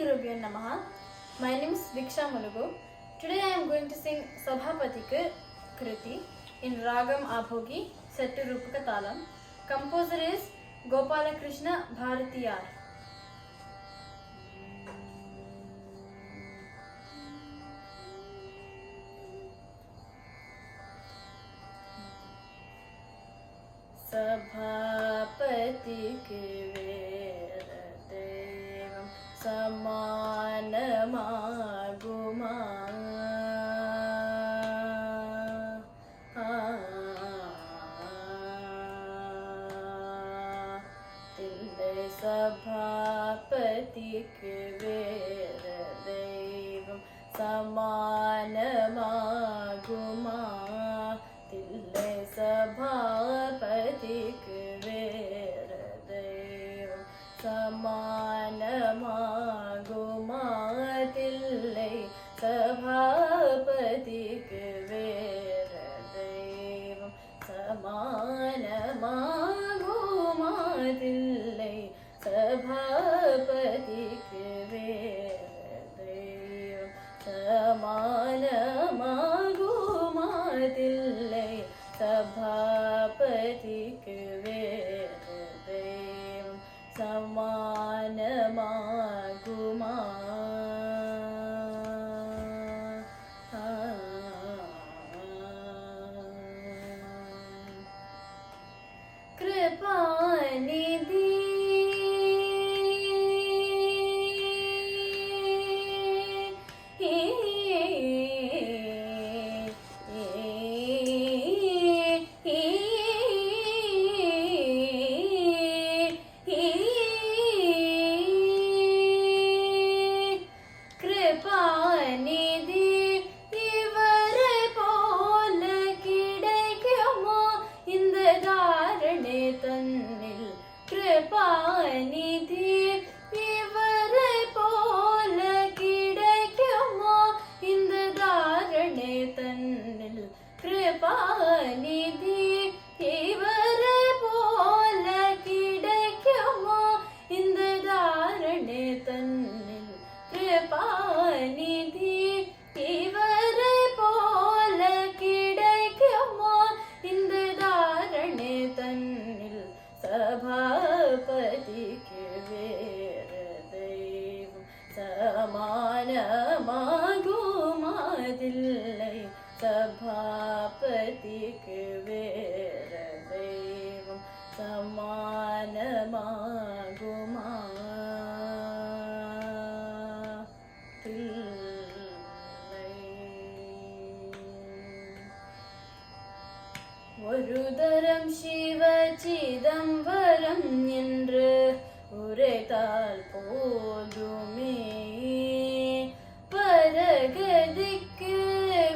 Gurubhyo Namaha. My name is Diksha Mulugu. Today I am going to sing Sabhapatika Kriti in Ragam Abhogi set to Rupaka Talam. Composer is Gopalakrishna Bharatiyar. Sabhapatik Vedadevam Samanamaguma Tille Sabhapatik Vedadevam Samanamaguma Tille Sabhapatik Vedadevam Samanamaguma Tille Sabhapatik Vedadevam Samanamaguma Tille Sabhapatik Vedadevam Samanamaguma Tille Sabhapatik Vedadevam Samanamaguma Kripanidhi Kripanidhi இவரை போல கிடைக்குமோ இந்த தாரணை தன்னில் Kripanidhi இவரை போல கிடைக்குமோ இந்த தாரணை தன்னில் Kripanidhi இவரை போல கிடைக்குமோ இந்த தாரணை தன்னில் Sabhapatik Vedadevam Samanamaguma Tille Sabhapatik Vedadevam Samanamaguma ஒருதரம் சிவ சிதம்பரம் என்று உரைத்தால் போதுமே பரகதிக்கு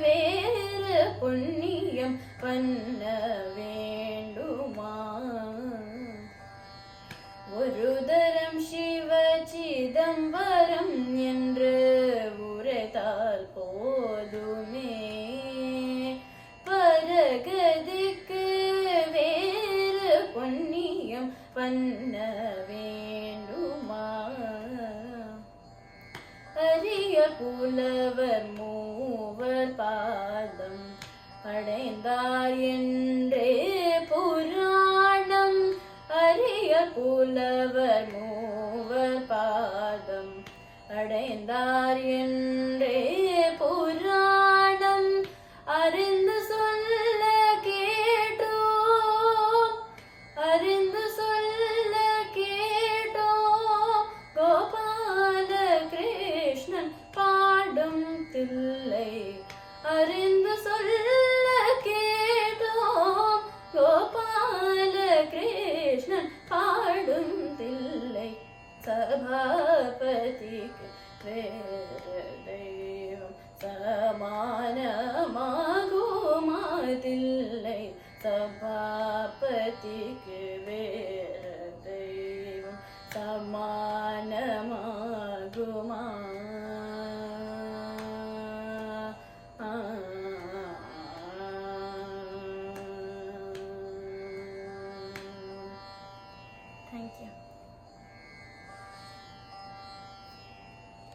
வேறு புண்ணியம் பண்ண வேண்டுமா ஒருதரம் சிவ சிதம்பரம் என்று உரைத்தால் போதுமே பரகதிக்கு வேறு புண்ணியம் பண்ண வேண்டுமா அரிய புலவர் மூவர் பாதம் அடைந்தார் என்றே புராணம் அரிய புலவர் மூவர் பாதம் அடைந்தார் என்றே புராணம் அறிந்து சொல்ல கேட்டோம் அறிந்து சொல்ல கேட்டோம் கோபால கிருஷ்ணன் பாடும் தில்லை அறிந்து சொல்ல கேட்டோம் கோபால கிருஷ்ணன் பாடும் தில்லை சபாபதிக்கு வேததெய்வம் சமானமாகுமா தில்லை சபாபதிக்கு